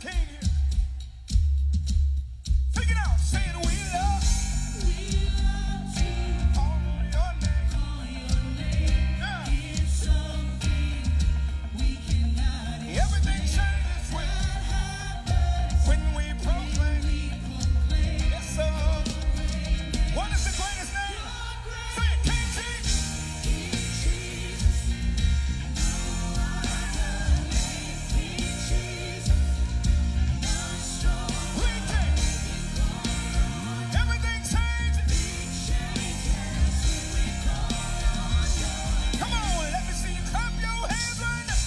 King here. Sing it out, saying we love. Call your name. Yeah. Everything changes when we proclaim. Yes, sir. What is the greatest name? Say it, King Jesus. Everything changes. Come on, let me see you clap your hands right now.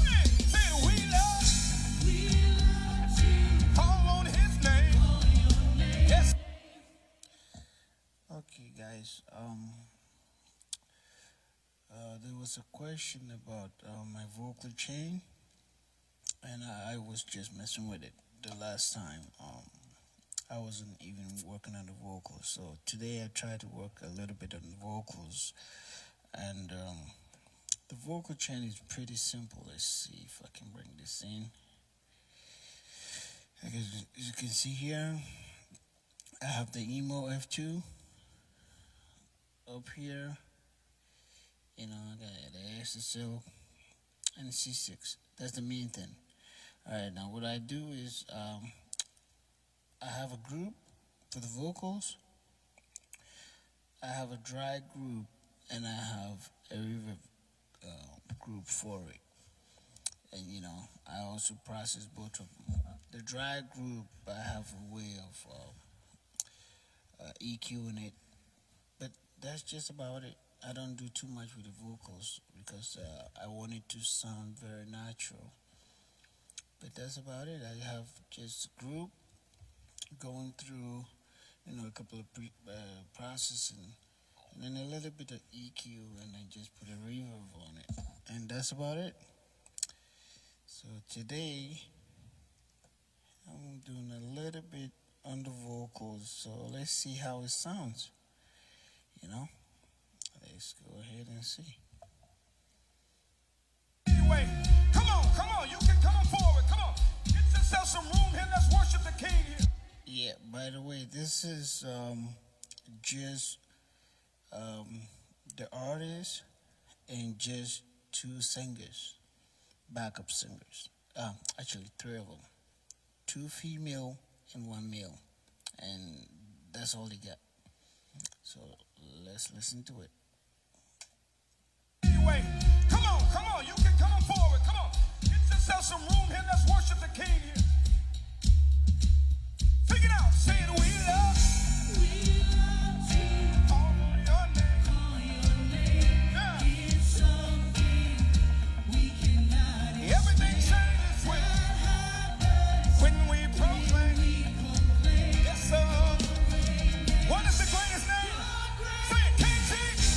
Hey, say it, we love. Call on his name. Yes. Okay, guys. There was a question about my vocal chain, and I was just messing with it the last time. I wasn't even working on the vocals, so today I tried to work a little bit on the vocals, and the vocal chain is pretty simple. Let's see if I can bring this in. As you can see here, I have the emo F2 up here. You know, I got the SSL and C6. That's the main thing. Alright, now what I do is I have a group for the vocals, I have a dry group, and I have a reverb group for it. And you know, I also process both of them. The dry group, I have a way of EQing it, but that's just about it. I don't do too much with the vocals because I want it to sound very natural. But that's about it. I have just a group going through, you know, a couple of processing, and then a little bit of EQ, and I just put a reverb on it, and that's about it. So today I'm doing a little bit on the vocals, so let's see how it sounds. You know, let's go ahead and see. Anyway, come on, you can come on forward. Come on, get yourself some room here. Let's worship the King here. Yeah, by the way, this is just the artist and just two singers, backup singers. Actually, three of them. Two female and one male. And that's all they got. So let's listen to it. Anyway, come on, you can come on forward. Come on, get yourself some room here. Let's worship the King here. Sing it out, say it, we love. Call your name. Yeah. Everything changes when we proclaim. Yes, sir. What is the greatest name? Say it, King Jesus.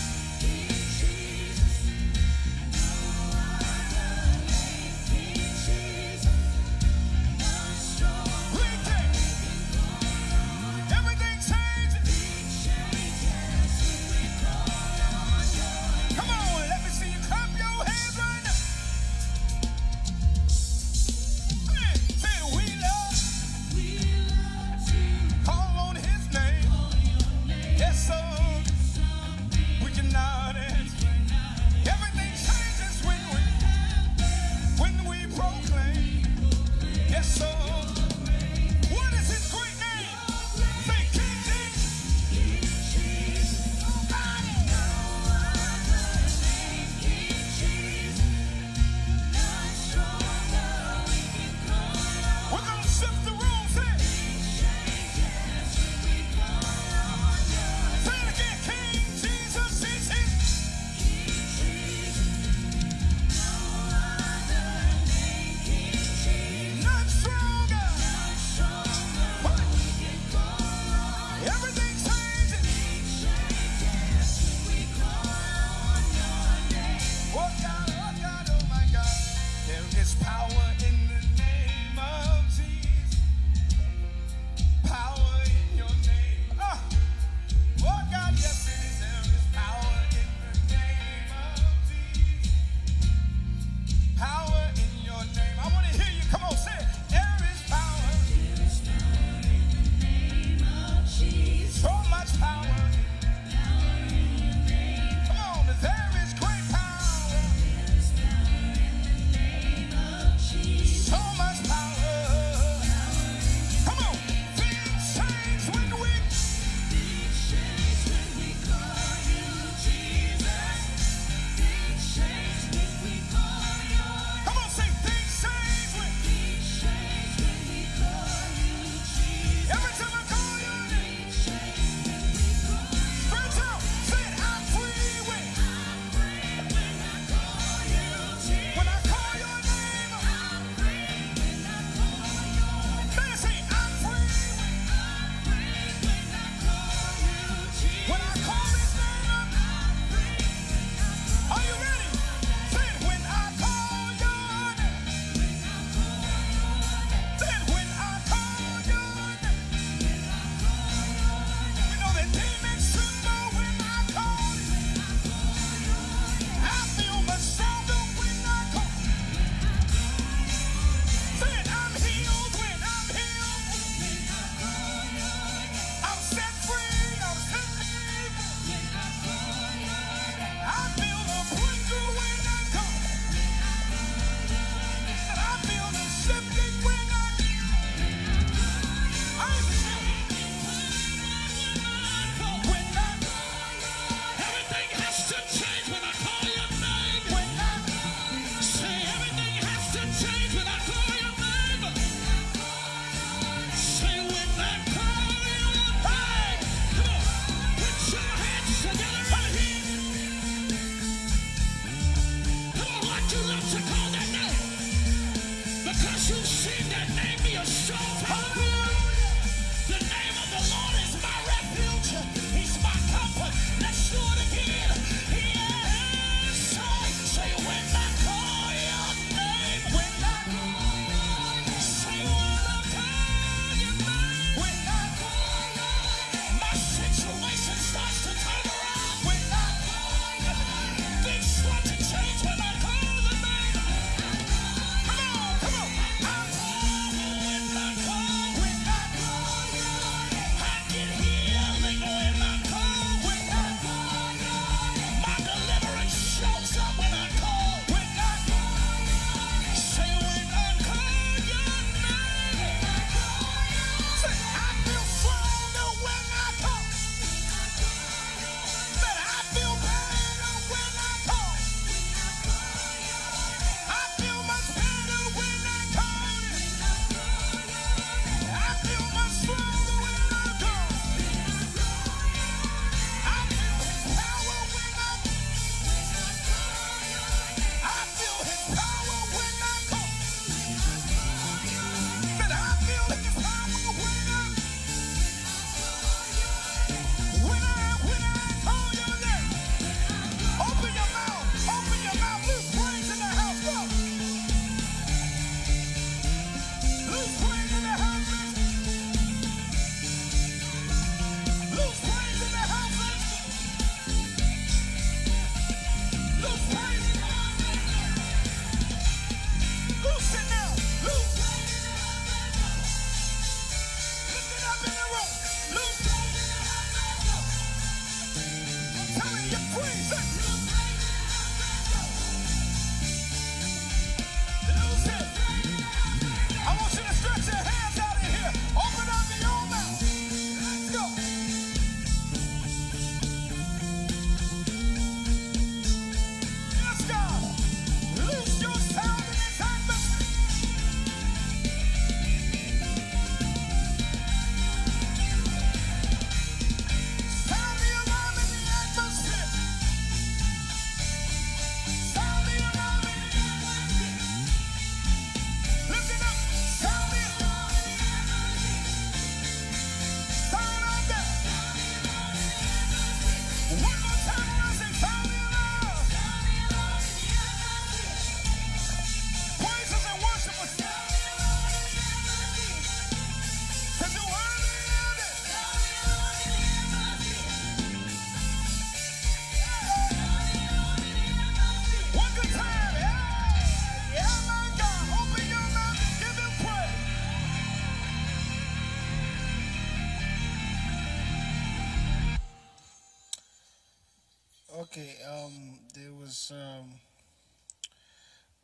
was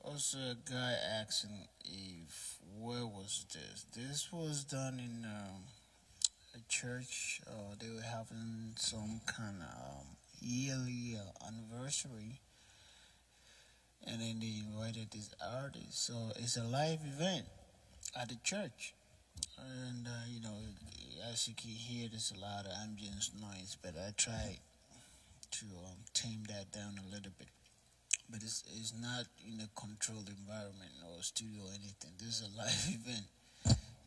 also a guy asking if where was this? This was done in a church. They were having some kind of yearly anniversary, and then they invited this artist. So it's a live event at the church, and as you can hear, there's a lot of ambient noise, but I tried to tame that down a little bit. But it's not in a controlled environment or studio or anything. This is a live event,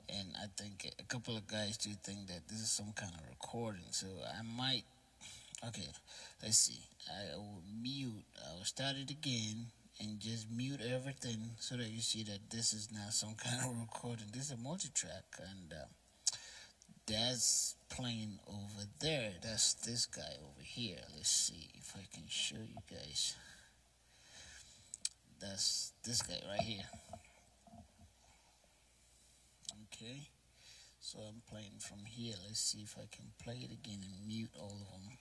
and I think a couple of guys do think that this is some kind of recording. So I might. Okay, let's see. I will mute. I will start it again and just mute everything so that you see that this is not some kind of recording. This is a multi-track, and that's playing over there. That's this guy over here. Let's see if I can show you guys. That's this guy right here. Okay, so I'm playing from here. Let's see if I can play it again and mute all of them,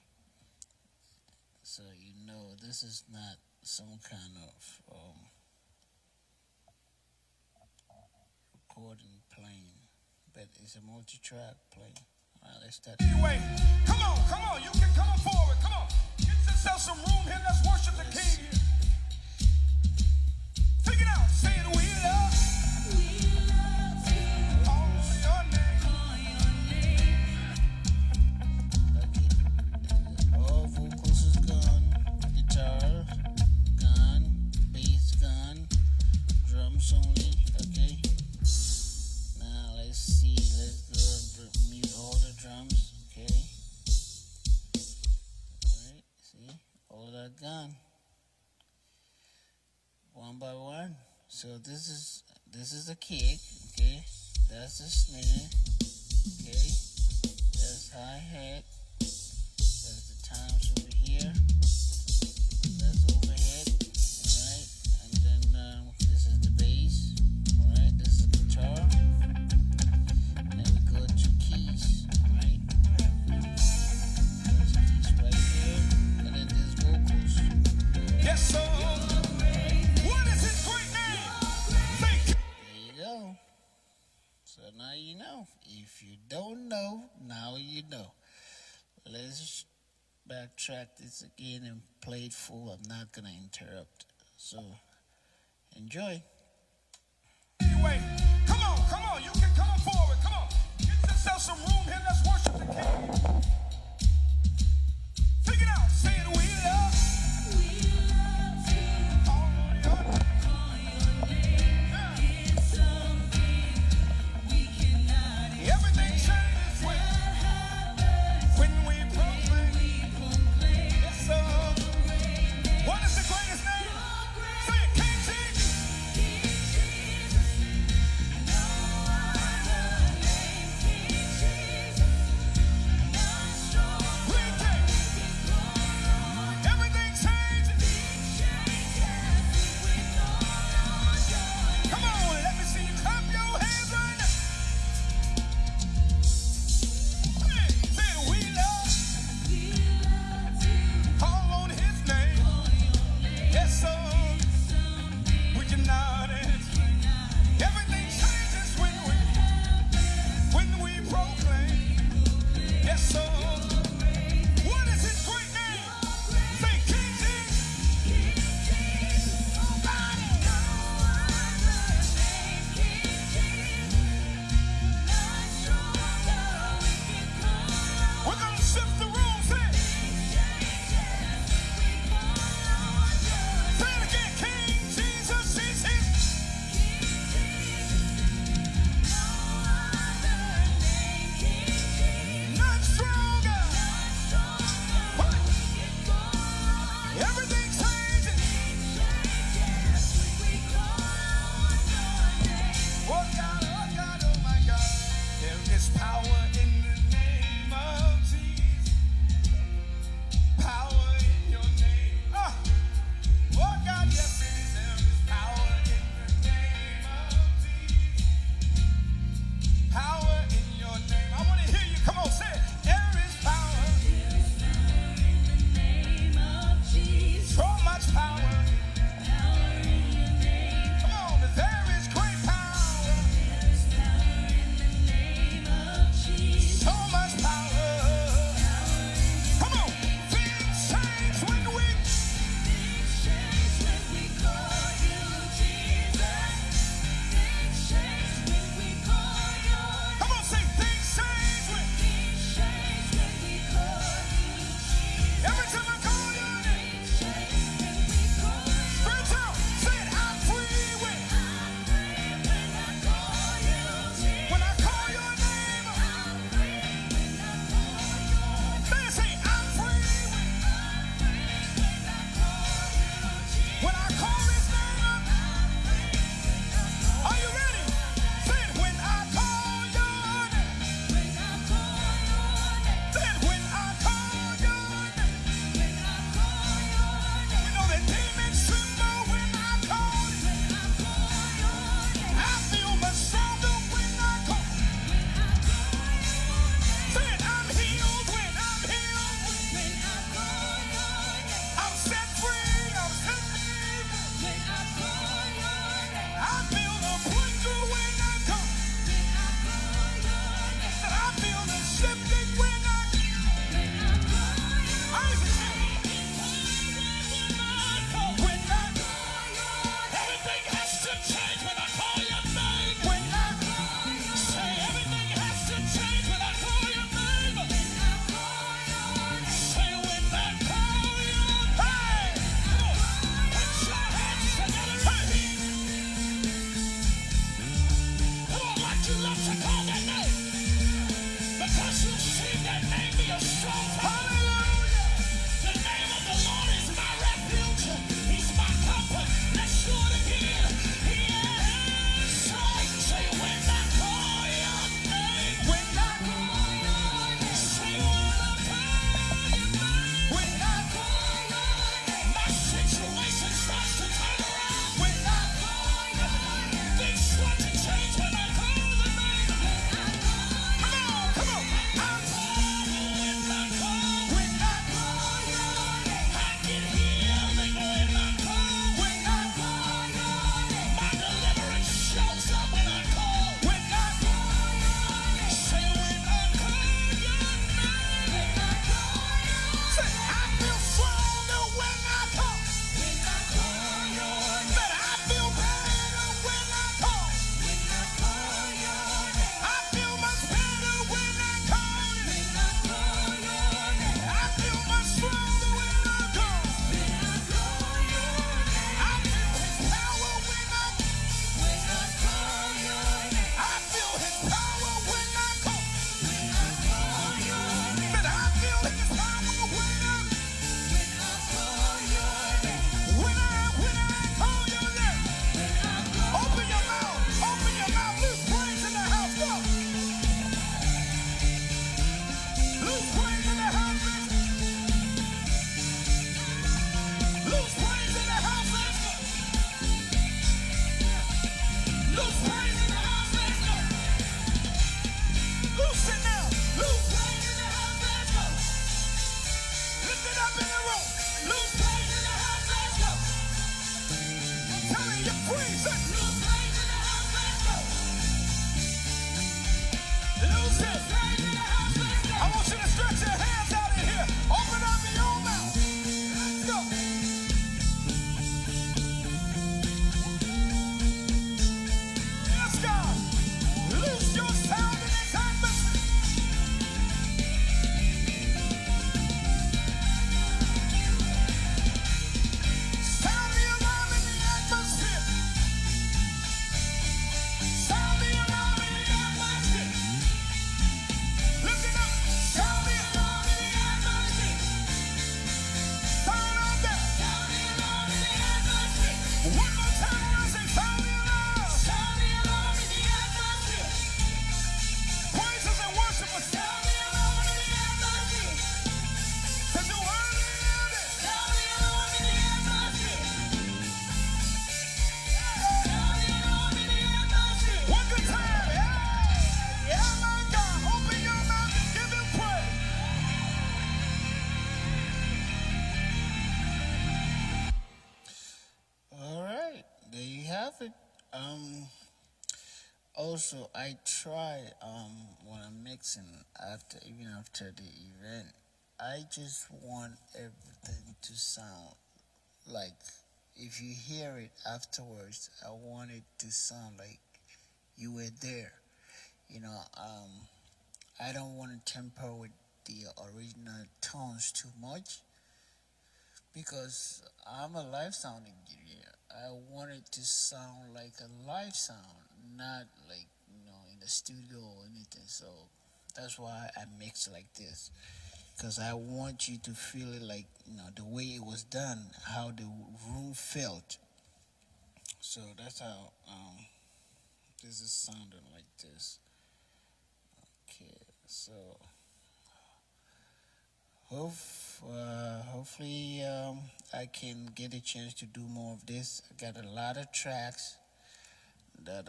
so you know this is not some kind of recording playing, but it's a multi-track playing. All right, let's start. Anyway, come on, you can come on forward, come on. Get yourself some room here, let's worship the King here. Sing it out, say it, we love call your name. Okay. All vocals is gone, guitar gone, bass gone, drums only. Okay. Now let's see. Let's go and mute all the drums. Okay. All right. See, all that gone. One by one. So this is the kick, okay? That's the snare, okay? That's hi-hat. That's the toms over here. That's overhead, alright? And then this is the bass, alright? This is the guitar. And then we go to keys, alright? There's keys right here. And then there's vocals. Yes, sir. What is his great name? Thank you. There you go. So now you know. If you don't know, now you know. Let's backtrack this again and play it full. I'm not going to interrupt. So enjoy. Anyway, come on, you can come on forward, come on. Get yourself some room here, let's worship the King. Sing it out, say it, we love call your name. Everything changes when we proclaim. Yes, sir. What is the greatest name? Say it, King Jesus. No other name, King Jesus. You're free. Say, lose weight in the house. Let's go. Lose it. I want you to stretch your hands out in here. Open up your mouth. Let's go. Yes, God. Loose your sound in this atmosphere. Sound the alarm in the atmosphere. Sound the alarm in the atmosphere. Lift it up. Sound the alarm in the atmosphere. Sound on that. Sound the alarm in the atmosphere. One more time, I say, sound the alarm. Sound the alarm in the atmosphere. Praisers and worshipers. Sound the alarm in the atmosphere. 'Cause you're worthy of it. Sound the alarm in the atmosphere. Sound the alarm in the atmosphere. One good time. Yeah. Yeah, my God. Open your mouth and give him praise. All right, there you have it. Also, I try when I'm mixing even after the event, I just want everything to sound like if you hear it afterwards, I want it to sound like you were there. You know, I don't want to temper with the original tones too much because I'm a live sound engineer. I want it to sound like a live sound, not like in the studio or anything. So that's why I mix like this because I want you to feel it like the way it was done, how the room felt. So that's how this is sounding like this. Okay, so hopefully I can get a chance to do more of this. I got a lot of tracks that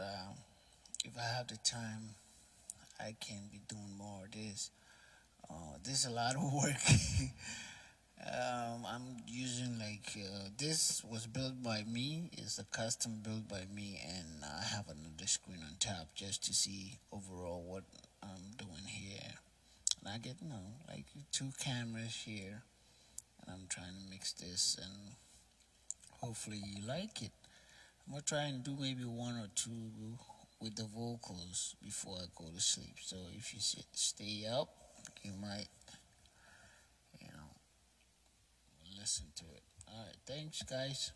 if I have the time, I can be doing more of this. This is a lot of work. I'm using this was built by me. It's a custom built by me, and I have another screen on top just to see overall what I'm doing here. And I get like two cameras here, and I'm trying to mix this, and hopefully you like it. I'm gonna try and do maybe one or two with the vocals before I go to sleep. So if you stay up, you might you know listen to it. All right, thanks guys.